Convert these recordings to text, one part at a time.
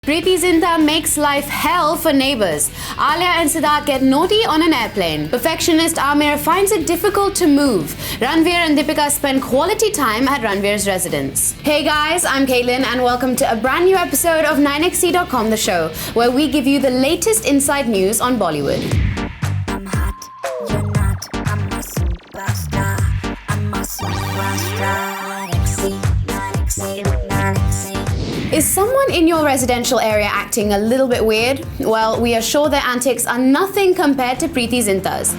Preity Zinta makes life hell for neighbours. Alia and Sidharth get naughty on an airplane. Perfectionist Aamir finds it difficult to move. Ranveer and Deepika spend quality time at Ranveer's residence. Hey guys, I'm Caitlin and welcome to a brand new episode of 9XC.com The Show, where we give you the latest inside news on Bollywood. I'm hot, you're not, I'm a superstar. I'm a superstar. 9XC. Is someone in your residential area acting a little bit weird? Well, we are sure their antics are nothing compared to Preity Zinta's.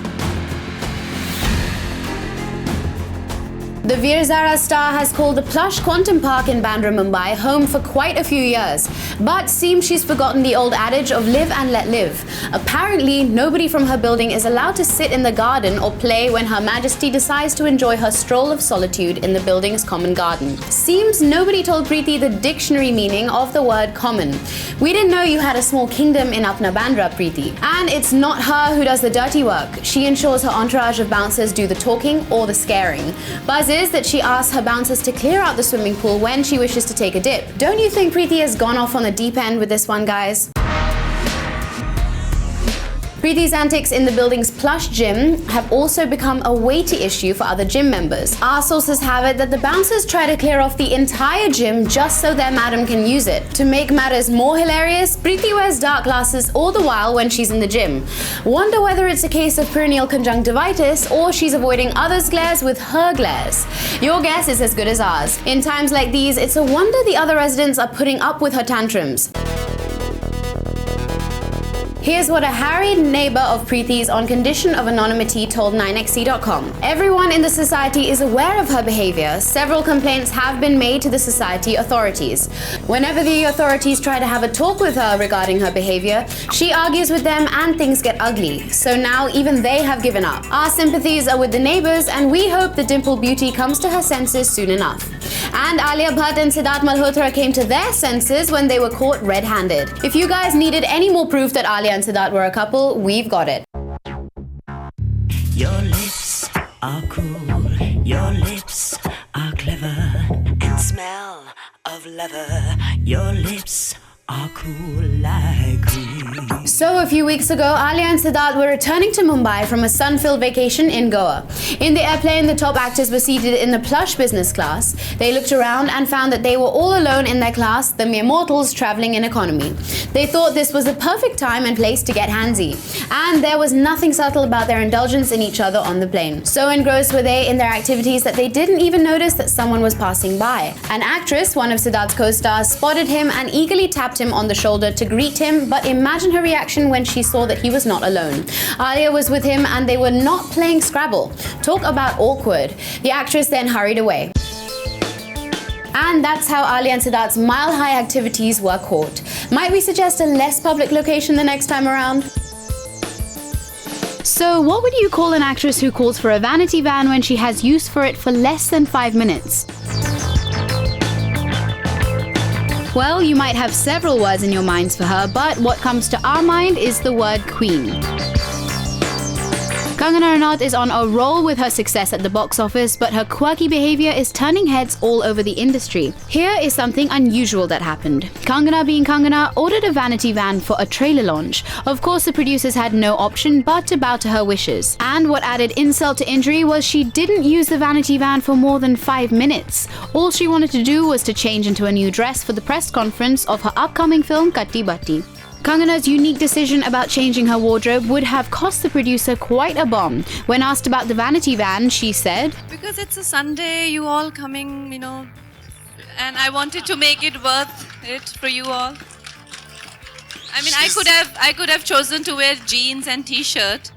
The Veer Zara star has called the plush Quantum Park in Bandra, Mumbai home for quite a few years, but seems she's forgotten the old adage of live and let live. Apparently, nobody from her building is allowed to sit in the garden or play when Her Majesty decides to enjoy her stroll of solitude in the building's common garden. Seems nobody told Preity the dictionary meaning of the word common. We didn't know you had a small kingdom in Apna Bandra, Preity. And it's not her who does the dirty work. She ensures her entourage of bouncers do the talking or the scaring. Buzz is that she asks her bouncers to clear out the swimming pool when she wishes to take a dip. Don't you think Preity has gone off on the deep end with this one, guys? Preeti's antics in the building's plush gym have also become a weighty issue for other gym members. Our sources have it that the bouncers try to clear off the entire gym just so their madam can use it. To make matters more hilarious, Preity wears dark glasses all the while when she's in the gym. Wonder whether it's a case of perennial conjunctivitis or she's avoiding others' glares with her glares. Your guess is as good as ours. In times like these, it's a wonder the other residents are putting up with her tantrums. Here's what a harried neighbour of Preeti's on condition of anonymity told 9XC.com. Everyone in the society is aware of her behaviour. Several complaints have been made to the society authorities. Whenever the authorities try to have a talk with her regarding her behaviour, she argues with them and things get ugly. So now even they have given up. Our sympathies are with the neighbours and we hope the dimpled beauty comes to her senses soon enough. And Alia Bhatt and Sidharth Malhotra came to their senses when they were caught red-handed. If you guys needed any more proof that Alia and Sidharth were a couple, we've got it. Your lips are cool, your lips are clever and smell of leather. Your lips are cool like cream. So a few weeks ago, Alia and Sidharth were returning to Mumbai from a sun-filled vacation in Goa. In the airplane, the top actors were seated in the plush business class. They looked around and found that they were all alone in their class, the mere mortals travelling in economy. They thought this was the perfect time and place to get handsy. And there was nothing subtle about their indulgence in each other on the plane. So engrossed were they in their activities that they didn't even notice that someone was passing by. An actress, one of Sidharth's co-stars, spotted him and eagerly tapped him on the shoulder to greet him, but imagine her reaction when she saw that he was not alone. Alia was with him and they were not playing Scrabble. Talk about awkward. The actress then hurried away. And that's how Alia and Sidharth's mile-high activities were caught. Might we suggest a less public location the next time around? So what would you call an actress who calls for a vanity van when she has use for it for less than 5 minutes? Well, you might have several words in your minds for her, but what comes to our mind is the word queen. Kangana Ranaut is on a roll with her success at the box office, but her quirky behaviour is turning heads all over the industry. Here is something unusual that happened. Kangana, being Kangana, ordered a vanity van for a trailer launch. Of course, the producers had no option but to bow to her wishes. And what added insult to injury was she didn't use the vanity van for more than 5 minutes. All she wanted to do was to change into a new dress for the press conference of her upcoming film Katti Batti. Kangana's unique decision about changing her wardrobe would have cost the producer quite a bomb. When asked about the vanity van, she said, "Because it's a Sunday, you all coming, and I wanted to make it worth it for you all. I mean, I could have chosen to wear jeans and t-shirt,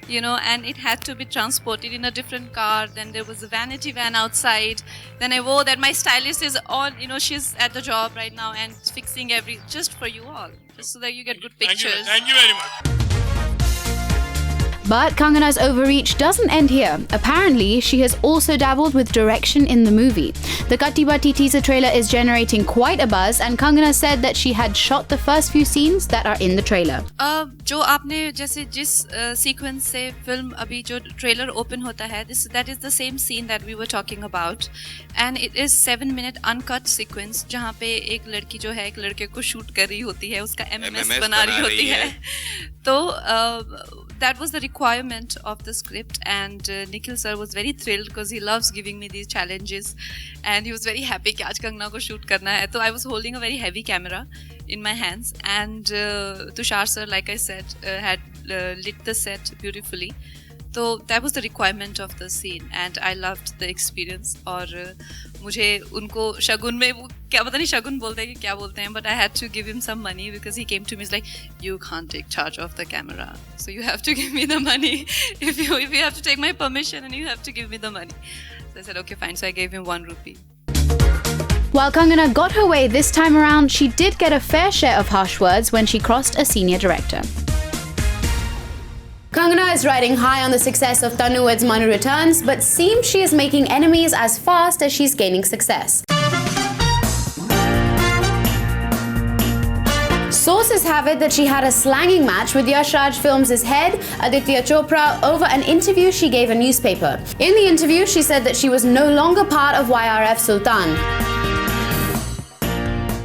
and it had to be transported in a different car. Then there was a vanity van outside. Then I wore that. My stylist is on, she's at the job right now and fixing just for you all, just so that you get good pictures." Thank you very much. But Kangana's overreach doesn't end here. Apparently, she has also dabbled with direction in the movie. The Katti Batti teaser trailer is generating quite a buzz, and Kangana said that she had shot the first few scenes that are in the trailer. जो आपने जैसे जिस sequence से film अभी जो trailer open होता है, that is the same scene that we were talking about, and it is 7-minute uncut sequence जहाँ पे एक लड़की जो है एक लड़के को शूट कर रही होती है, उसका MMS बना रही होती है. तो that was the requirement of the script, and Nikhil sir was very thrilled because he loves giving me these challenges, and he was very happy कि आज कंगना को shoot करना है. So I was holding a very heavy camera in my hands, and Tushar sir, like I said, had lit the set beautifully. So that was the requirement of the scene, and I loved the experience. और मुझे उनको शगुन में वो क्या पता नहीं शगुन बोलते हैं कि क्या बोलते हैं, but I had to give him some money because he came to me, he's like, you can't take charge of the camera, so you have to give me the money. If you have to take my permission and you have to give me the money. So I said okay fine, so I gave him 1 rupee. While Kangana got her way this time around, she did get a fair share of harsh words when she crossed a senior director. Kangana is riding high on the success of Tanu Weds Manu Returns, but seems she is making enemies as fast as she's gaining success. Sources have it that she had a slanging match with Yash Raj Films' head, Aditya Chopra, over an interview she gave a newspaper. In the interview, she said that she was no longer part of YRF Sultan.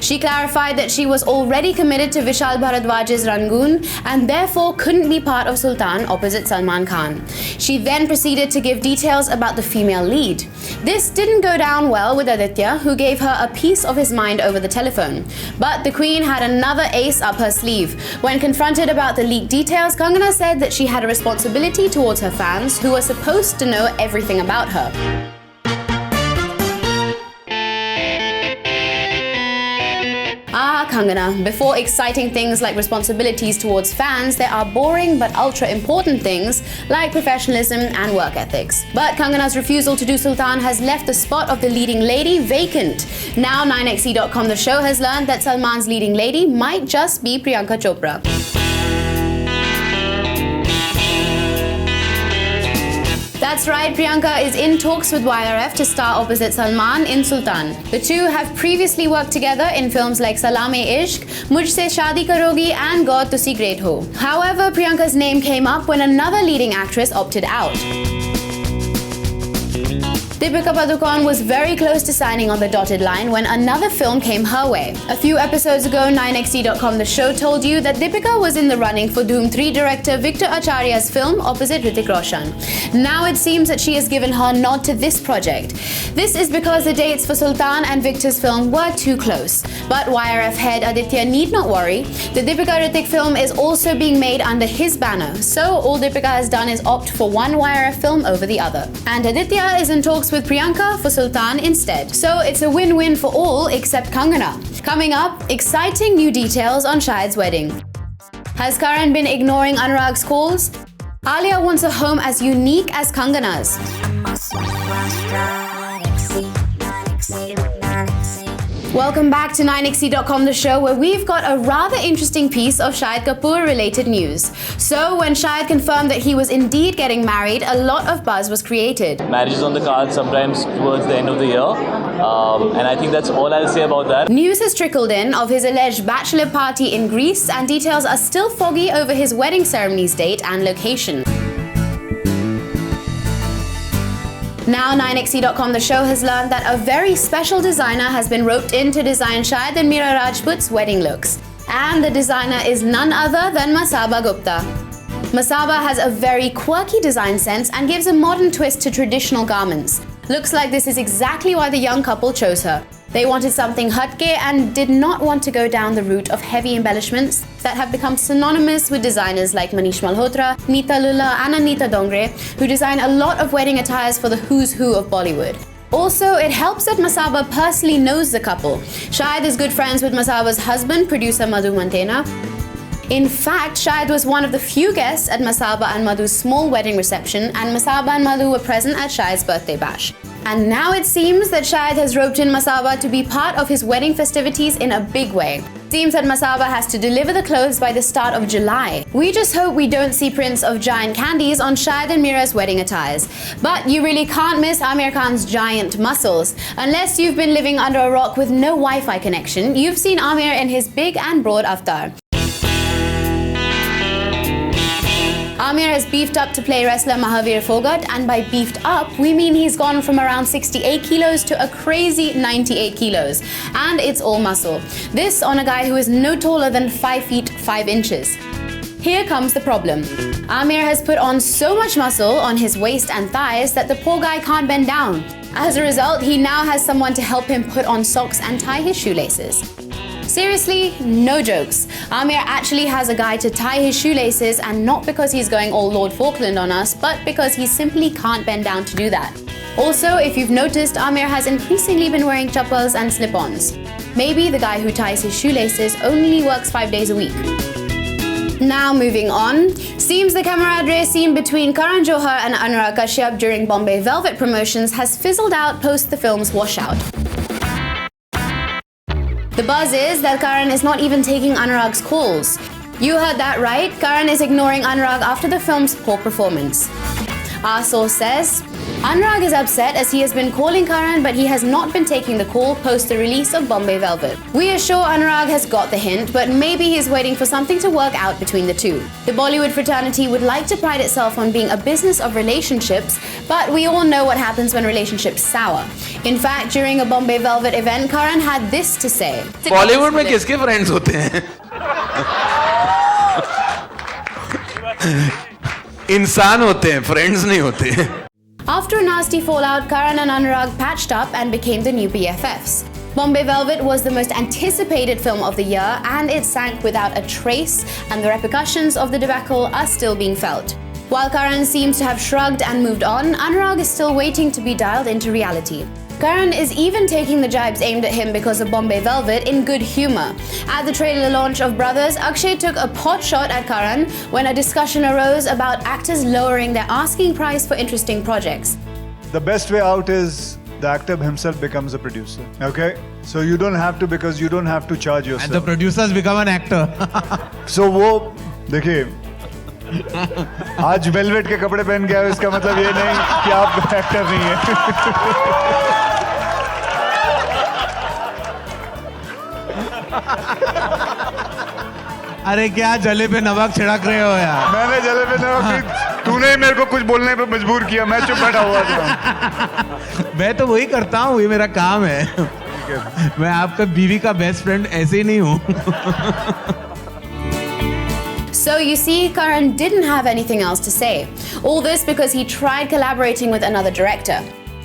She clarified that she was already committed to Vishal Bharadwaj's Rangoon and therefore couldn't be part of Sultan opposite Salman Khan. She then proceeded to give details about the female lead. This didn't go down well with Aditya, who gave her a piece of his mind over the telephone. But the Queen had another ace up her sleeve. When confronted about the leaked details, Kangana said that she had a responsibility towards her fans, who were supposed to know everything about her. Kangana, before exciting things like responsibilities towards fans, there are boring but ultra important things like professionalism and work ethics. But Kangana's refusal to do Sultan has left the spot of the leading lady vacant. Now 9xe.com, the show, has learned that Salman's leading lady might just be Priyanka Chopra. That's right, Priyanka is in talks with YRF to star opposite Salman in Sultan. The two have previously worked together in films like Salame-Ishq, Mujhse Shaadi Karogi and God Tusi Great Ho. However, Priyanka's name came up when another leading actress opted out. Deepika Padukone was very close to signing on the dotted line when another film came her way. A few episodes ago, 9xe.com, the show, told you that Deepika was in the running for Dhoom 3 director Victor Acharya's film opposite Hrithik Roshan. Now it seems that she has given her nod to this project. This is because the dates for Sultan and Victor's film were too close. But YRF head Aditya need not worry. The Deepika Hrithik film is also being made under his banner, so all Deepika has done is opt for one YRF film over the other. And Aditya is in talks with Priyanka for Sultan instead. So it's a win-win for all except Kangana. Coming up, exciting new details on Shias Wedding. Has Karan been ignoring Anurag's calls? Alia wants a home as unique as Kangana's. Welcome back to 9xe.com, the show, where we've got a rather interesting piece of Shahid Kapoor related news. So when Shahid confirmed that he was indeed getting married, a lot of buzz was created. Marriage is on the cards sometimes towards the end of the year, and I think that's all I'll say about that. News has trickled in of his alleged bachelor party in Greece, and details are still foggy over his wedding ceremony's date and location. Now 9xe.com, the show, has learned that a very special designer has been roped in to design Shahid and Meera Rajput's wedding looks. And the designer is none other than Masaba Gupta. Masaba has a very quirky design sense and gives a modern twist to traditional garments. Looks like this is exactly why the young couple chose her. They wanted something hatke and did not want to go down the route of heavy embellishments that have become synonymous with designers like Manish Malhotra, Neeta Lulla and Anita Dongre, who design a lot of wedding attires for the who's who of Bollywood. Also, it helps that Masaba personally knows the couple. Shahid is good friends with Masaba's husband, producer Madhu Mantena. In fact, Shahid was one of the few guests at Masaba and Madhu's small wedding reception, and Masaba and Madhu were present at Shahid's birthday bash. And now it seems that Shahid has roped in Masaba to be part of his wedding festivities in a big way. Seems that Masaba has to deliver the clothes by the start of July. We just hope we don't see prints of giant candies on Shahid and Mira's wedding attires. But you really can't miss Aamir Khan's giant muscles. Unless you've been living under a rock with no Wi-Fi connection, you've seen Aamir in his big and broad avatar. Aamir has beefed up to play wrestler Mahavir Fogart, and by beefed up, we mean he's gone from around 68 kilos to a crazy 98 kilos. And it's all muscle. This on a guy who is no taller than 5 feet 5 inches. Here comes the problem. Aamir has put on so much muscle on his waist and thighs that the poor guy can't bend down. As a result, he now has someone to help him put on socks and tie his shoelaces. Seriously, no jokes. Aamir actually has a guy to tie his shoelaces, and not because he's going all Lord Falkland on us, but because he simply can't bend down to do that. Also, if you've noticed, Aamir has increasingly been wearing chappals and slip-ons. Maybe the guy who ties his shoelaces only works 5 days a week. Now moving on, seems the camaraderie seen between Karan Johar and Anurag Kashyap during Bombay Velvet promotions has fizzled out post the film's washout. The buzz is that Karan is not even taking Anurag's calls. You heard that right, Karan is ignoring Anurag after the film's poor performance. Our source says, Anurag is upset as he has been calling Karan, but he has not been taking the call post the release of Bombay Velvet. We are sure Anurag has got the hint, but maybe he's waiting for something to work out between the two. The Bollywood fraternity would like to pride itself on being a business of relationships, but we all know what happens when relationships sour. In fact, during a Bombay Velvet event, Karan had this to say. Bollywood में किसके friends होते हैं? इंसान होते हैं, friends नहीं होते. After a nasty fallout, Karan and Anurag patched up and became the new BFFs. Bombay Velvet was the most anticipated film of the year, and it sank without a trace, and the repercussions of the debacle are still being felt. While Karan seems to have shrugged and moved on, Anurag is still waiting to be dialed into reality. Karan is even taking the jibes aimed at him because of Bombay Velvet in good humour. At the trailer launch of Brothers, Akshay took a pot shot at Karan when a discussion arose about actors lowering their asking price for interesting projects. The best way out is the actor himself becomes a producer. Okay? So you don't have to, because you don't have to charge yourself. And the producers become an actor. So वो देखिए आज velvet के कपड़े पहन के आए, इसका मतलब ये नहीं कि आप एक्टर नहीं है. अरे क्या जले पे नमक छिड़क रहे हो यार? मैंने जले पे नमक, तूने ही मेरे को कुछ बोलने पे मजबूर किया, मैं चुप बैठा हुआ था. मैं तो वही करता हूँ, ये मेरा काम है. मैं आपका बीवी का बेस्ट फ्रेंड ऐसे ही नहीं हूँ. So you see, Karan didn't have anything else to say. All this because he tried collaborating with another director.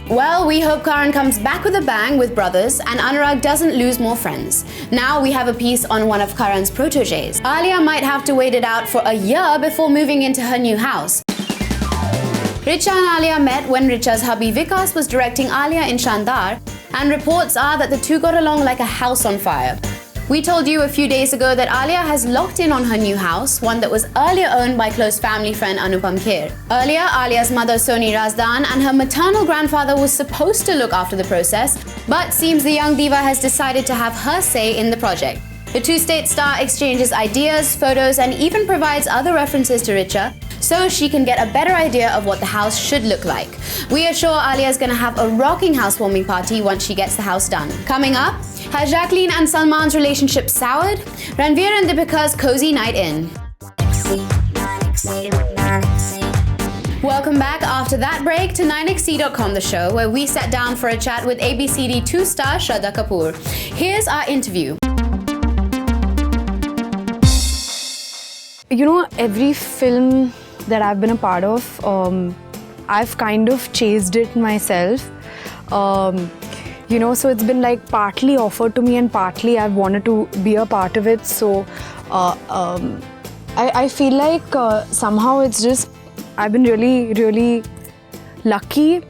Well, we hope Karan comes back with a bang with Brothers and Anurag doesn't lose more friends. Now we have a piece on one of Karan's proteges. Alia might have to wait it out for a year before moving into her new house. Richa and Alia met when Richa's hubby Vikas was directing Alia in Shandar, and reports are that the two got along like a house on fire. We told you a few days ago that Alia has locked in on her new house, one that was earlier owned by close family friend Anupam Kher. Earlier, Alia's mother Soni Razdan and her maternal grandfather was supposed to look after the process, but seems the young diva has decided to have her say in the project. The two-state star exchanges ideas, photos, and even provides other references to Richa, so she can get a better idea of what the house should look like. We are sure Alia is going to have a rocking housewarming party once she gets the house done. Coming up, has Jacqueline and Salman's relationship soured? Ranveer and Deepika's cozy night in. Welcome back after that break to 9XC.com, the show where we sat down for a chat with ABCD 2-star Shraddha Kapoor. Here's our interview. You know, every film that I've been a part of, I've kind of chased it myself. You know, so it's been like partly offered to me and partly I've wanted to be a part of it. So I feel like somehow it's just, I've been really, really lucky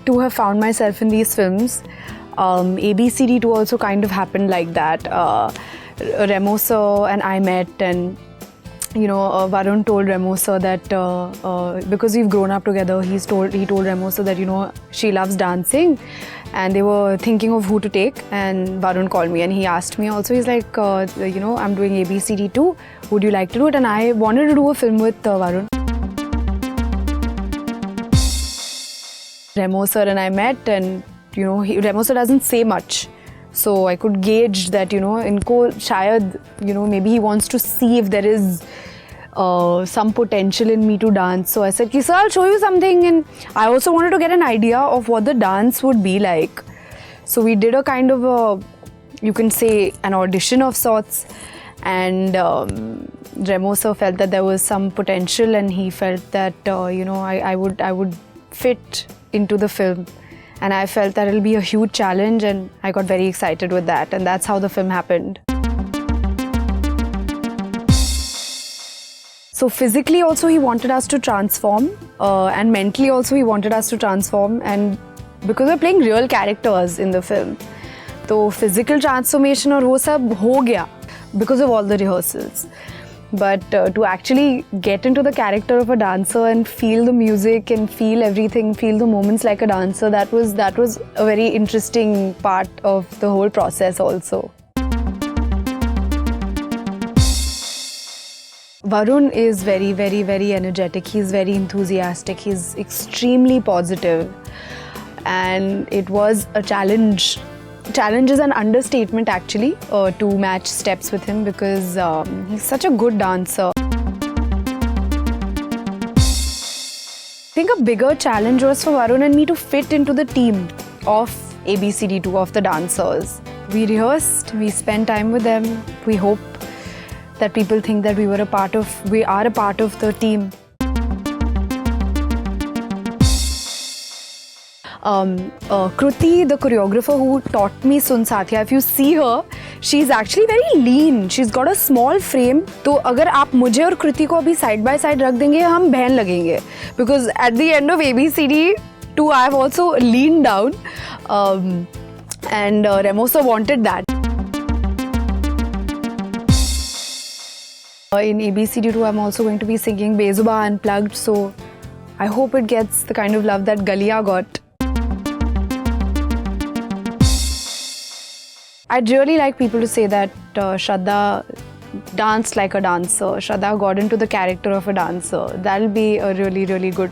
to have found myself in these films. ABCD2 also kind of happened like that. Remo sir and I met, and Varun told Remo sir that because we've grown up together, he told Remo sir that she loves dancing, and they were thinking of who to take. And Varun called me and he asked me also. He's like, I'm doing ABCD too. Would you like to do it? And I wanted to do a film with Varun. Remo sir and I met, and Remo sir doesn't say much. So I could gauge that, inko shayad, maybe he wants to see if there is some potential in me to dance. So I said, sir, I'll show you something. And I also wanted to get an idea of what the dance would be like. So we did a kind of you can say, an audition of sorts. And Remo sir felt that there was some potential, and he felt that, I would fit into the film. And I felt that it'll be a huge challenge, and I got very excited with that. And that's how the film happened. So physically also he wanted us to transform, and mentally also he wanted us to transform. And because we're playing real characters in the film, so physical transformation और वो सब हो गया because of all the rehearsals. But to actually get into the character of a dancer and feel the music and feel everything, feel the moments like a dancer, that was a very interesting part of the whole process also. Varun is very, very, very energetic. He's very enthusiastic. He's extremely positive. And it was a challenge. Challenge is an understatement actually, to match steps with him, because he's such a good dancer. I think a bigger challenge was for Varun and me to fit into the team of ABCD2, of the dancers. We rehearsed, we spent time with them. We hope that people think that we are a part of the team. Kruti, the choreographer who taught me Sun Sathiya, if you see her, she's actually very lean. She's got a small frame. तो अगर आप मुझे और कृति को अभी side by side रख देंगे, हम बहन लगेंगे. Because at the end of ABCD2, I have also leaned down, and Remo sir wanted that. In ABCD2, I'm also going to be singing Bezuba Unplugged, so I hope it gets the kind of love that Galiya got. I'd really like people to say that Shraddha danced like a dancer. Shraddha got into the character of a dancer. That'll be a really, really good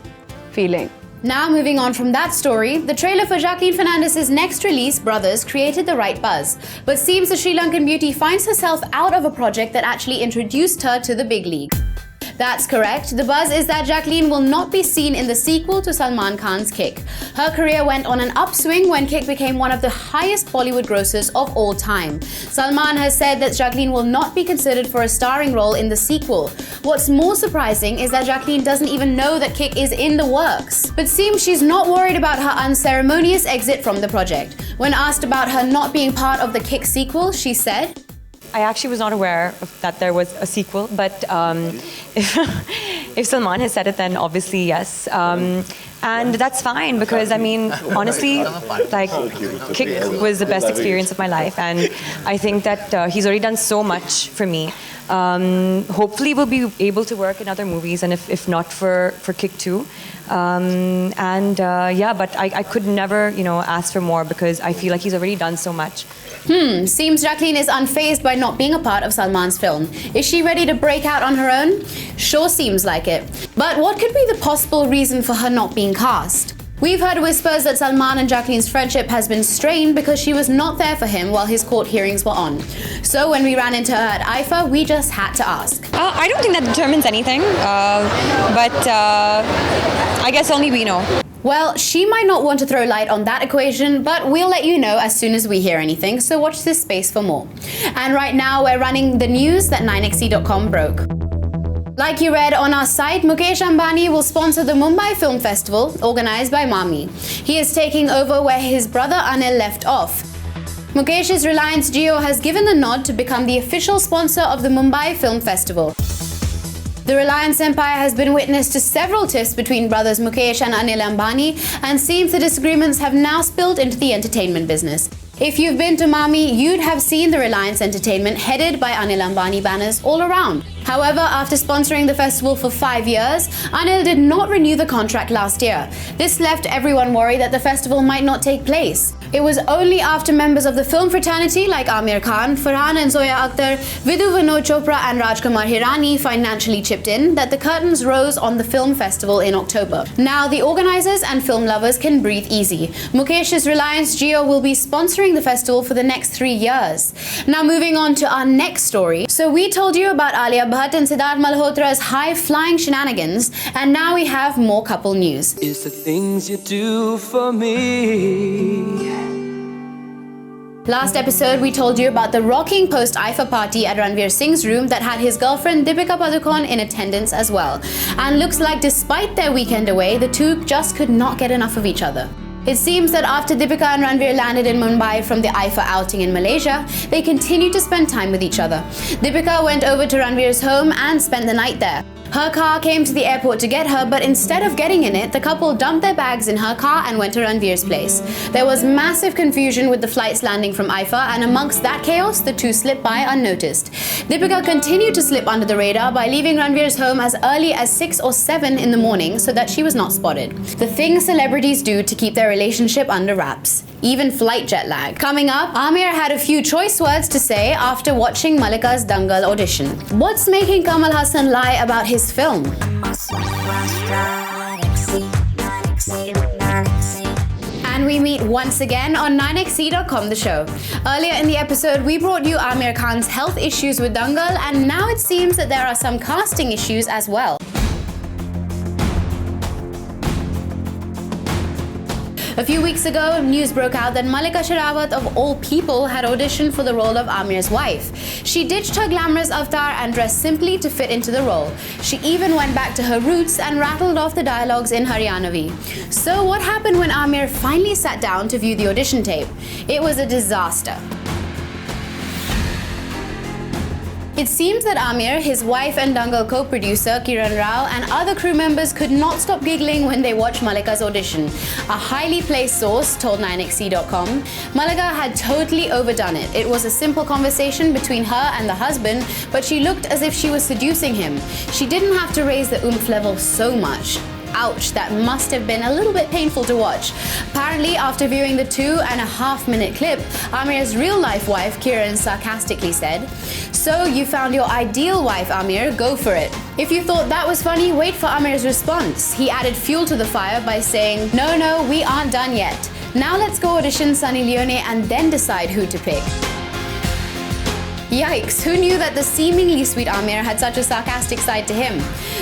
feeling. Now moving on from that story, the trailer for Jacqueline Fernandez's next release, Brothers, created the right buzz. But seems the Sri Lankan beauty finds herself out of a project that actually introduced her to the big league. That's correct. The buzz is that Jacqueline will not be seen in the sequel to Salman Khan's Kick. Her career went on an upswing when Kick became one of the highest Bollywood grossers of all time. Salman has said that Jacqueline will not be considered for a starring role in the sequel. What's more surprising is that Jacqueline doesn't even know that Kick is in the works. But seems she's not worried about her unceremonious exit from the project. When asked about her not being part of the Kick sequel, she said, I actually was not aware that there was a sequel, but if Salman has said it, then obviously yes. And that's fine, because I mean, honestly, like, Kick was the best experience of my life, and I think that he's already done so much for me. Hopefully we'll be able to work in other movies, and if not for Kick 2. Yeah, but I could never, ask for more, because I feel like he's already done so much. Seems Jacqueline is unfazed by not being a part of Salman's film. Is she ready to break out on her own? Sure seems like it. But what could be the possible reason for her not being cast? We've heard whispers that Salman and Jacqueline's friendship has been strained because she was not there for him while his court hearings were on. So when we ran into her at IFA, we just had to ask. I don't think that determines anything, but I guess only we know. Well, she might not want to throw light on that equation, but we'll let you know as soon as we hear anything, so watch this space for more. And right now, we're running the news that 9XE.com broke. Like you read on our site, Mukesh Ambani will sponsor the Mumbai Film Festival, organised by Mami. He is taking over where his brother Anil left off. Mukesh's Reliance Jio has given the nod to become the official sponsor of the Mumbai Film Festival. The Reliance empire has been witness to several tiffs between brothers Mukesh and Anil Ambani, and seems the disagreements have now spilled into the entertainment business. If you've been to Mami, you'd have seen the Reliance Entertainment headed by Anil Ambani banners all around. However, after sponsoring the festival for 5 years, Anil did not renew the contract last year. This left everyone worried that the festival might not take place. It was only after members of the film fraternity like Aamir Khan, Farhan and Zoya Akhtar, Vidhu Vinod Chopra and Rajkumar Hirani financially chipped in that the curtains rose on the film festival in October. Now the organisers and film lovers can breathe easy. Mukesh's Reliance Jio will be sponsoring the festival for the next 3 years. Now moving on to our next story. So we told you about Alia Bhatt and Siddharth Malhotra's high-flying shenanigans, and now we have more couple news. It's the things you do for me. Last episode, we told you about the rocking post-IFA party at Ranveer Singh's room that had his girlfriend Deepika Padukone in attendance as well. And looks like despite their weekend away, the two just could not get enough of each other. It seems that after Deepika and Ranveer landed in Mumbai from the IFA outing in Malaysia, they continued to spend time with each other. Deepika went over to Ranveer's home and spent the night there. Her car came to the airport to get her, but instead of getting in it, the couple dumped their bags in her car and went to Ranveer's place. There was massive confusion with the flights landing from IFA, and amongst that chaos, the two slipped by unnoticed. Deepika continued to slip under the radar by leaving Ranveer's home as early as 6 or 7 in the morning so that she was not spotted. The things celebrities do to keep their relationship under wraps. Even flight jet lag. Coming up, Aamir had a few choice words to say after watching Mallika's Dangal audition. What's making Kamal Haasan lie about his film? And we meet once again on 9XC.com, the show. Earlier in the episode, we brought you Aamir Khan's health issues with Dangal, and now it seems that there are some casting issues as well. A few weeks ago, news broke out that Mallika Sherawats, of all people, had auditioned for the role of Aamir's wife. She ditched her glamorous avatar and dressed simply to fit into the role. She even went back to her roots and rattled off the dialogues in Haryana V. So what happened when Aamir finally sat down to view the audition tape? It was a disaster. It seems that Aamir, his wife and Dangal co-producer Kiran Rao and other crew members could not stop giggling when they watched Mallika's audition. A highly placed source told 9XC.com, Mallika had totally overdone it. It was a simple conversation between her and the husband, but she looked as if she was seducing him. She didn't have to raise the oomph level so much. Ouch, that must have been a little bit painful to watch. Apparently, after viewing the 2.5-minute clip, Aamir's real-life wife, Kiran, sarcastically said, "So you found your ideal wife, Aamir, go for it." If you thought that was funny, wait for Aamir's response. He added fuel to the fire by saying, No, we aren't done yet. Now let's go audition Sunny Leone and then decide who to pick." Yikes, who knew that the seemingly sweet Aamir had such a sarcastic side to him?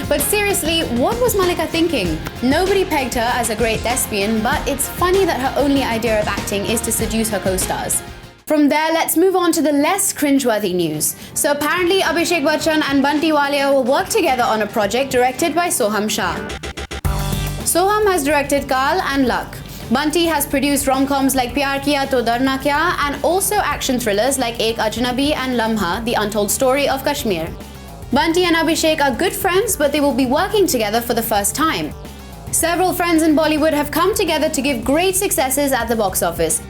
But seriously, what was Mallika thinking? Nobody pegged her as a great thespian, but it's funny that her only idea of acting is to seduce her co-stars. From there, let's move on to the less cringeworthy news. So apparently, Abhishek Bachchan and Bunty Walia will work together on a project directed by Soham Shah. Soham has directed Kaal and Luck. Bunty has produced rom-coms like Pyar Kiya To Darna Kya and also action thrillers like Ek Ajnabi and Lamha, The Untold Story of Kashmir. Bunty and Abhishek are good friends, but they will be working together for the first time. Several friends in Bollywood have come together to give great successes at the box office.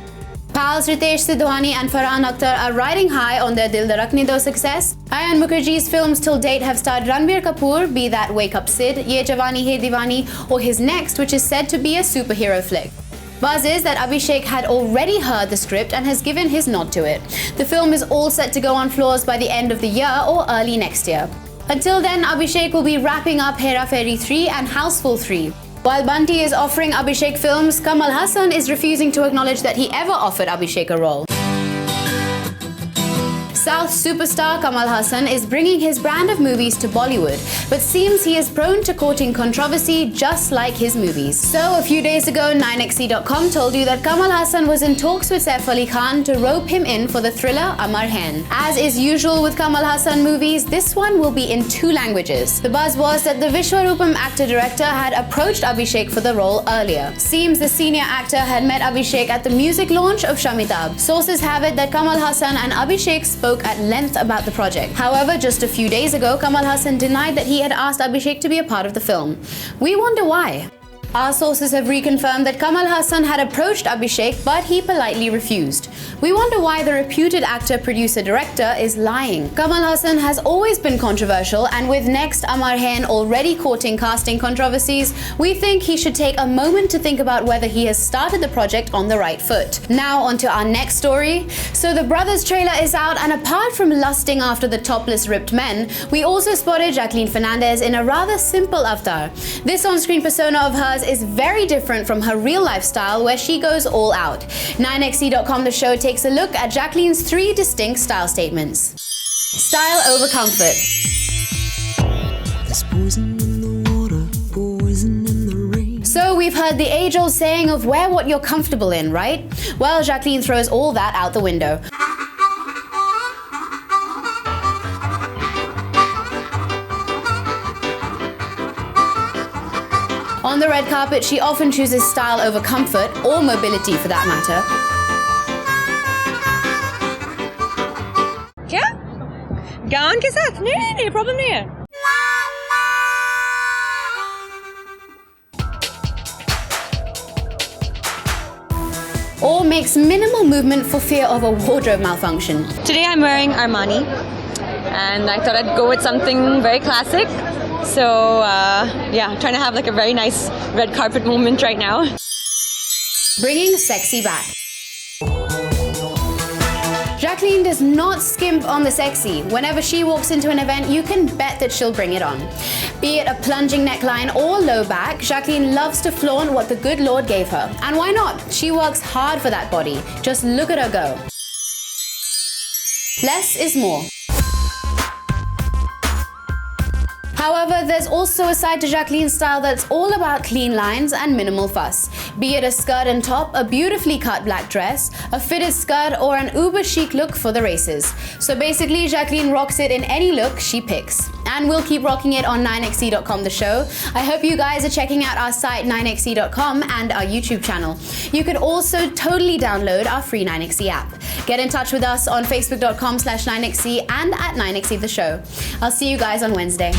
Pals Ritesh Sidhwani and Farhan Akhtar are riding high on their Dil Dharakne Do success. Ayan Mukherjee's films till date have starred Ranveer Kapoor, be that Wake Up Sid, Ye Jawani Hai Diwani, or his next, which is said to be a superhero flick. Buzz is that Abhishek had already heard the script and has given his nod to it. The film is all set to go on floors by the end of the year or early next year. Until then, Abhishek will be wrapping up Hera Fairy 3 and Houseful 3. While Bunty is offering Abhishek films, Kamal Haasan is refusing to acknowledge that he ever offered Abhishek a role. South superstar Kamal Haasan is bringing his brand of movies to Bollywood, but seems he is prone to courting controversy just like his movies. So a few days ago, 9XC.com told you that Kamal Haasan was in talks with Saif Ali Khan to rope him in for the thriller Amar Hain. As is usual with Kamal Haasan movies, this one will be in 2 languages. The buzz was that the Vishwarupam actor-director had approached Abhishek for the role earlier. Seems the senior actor had met Abhishek at the music launch of Shamitab. Sources have it that Kamal Haasan and Abhishek spoke at length about the project. However, just a few days ago, Kamal Haasan denied that he had asked Abhishek to be a part of the film. We wonder why. Our sources have reconfirmed that Kamal Haasan had approached Abhishek, but he politely refused. We wonder why the reputed actor, producer, director is lying. Kamal Haasan has always been controversial, and with Next Amar Hain already courting casting controversies, we think he should take a moment to think about whether he has started the project on the right foot. Now onto our next story. So the Brothers trailer is out, and apart from lusting after the topless ripped men, we also spotted Jacqueline Fernandez in a rather simple avatar. This on-screen persona of hers is very different from her real lifestyle, where she goes all out. 9xe.com The Show takes a look at Jacqueline's 3 distinct style statements. Style over comfort. There's poison in the water, poison in the rain. So we've heard the age-old saying of wear what you're comfortable in, right? Well, Jacqueline throws all that out the window. On the red carpet, she often chooses style over comfort, or mobility for that matter. क्या? Gown के साथ? नहीं, problem नहीं है. Or makes minimal movement for fear of a wardrobe malfunction. Today I'm wearing Armani, and I thought I'd go with something very classic. So yeah, trying to have like a very nice red carpet moment right now. Bringing sexy back. Jacqueline does not skimp on the sexy. Whenever she walks into an event, you can bet that she'll bring it on. Be it a plunging neckline or low back, Jacqueline loves to flaunt what the good Lord gave her. And why not? She works hard for that body. Just look at her go. Less is more. However, there's also a side to Jacqueline's style that's all about clean lines and minimal fuss. Be it a skirt and top, a beautifully cut black dress, a fitted skirt, or an uber chic look for the races. So basically, Jacqueline rocks it in any look she picks. And we'll keep rocking it on 9xe.com The Show. I hope you guys are checking out our site 9xe.com and our YouTube channel. You could also totally download our free 9xe app. Get in touch with us on facebook.com/9xe and at 9xe The Show. I'll see you guys on Wednesday.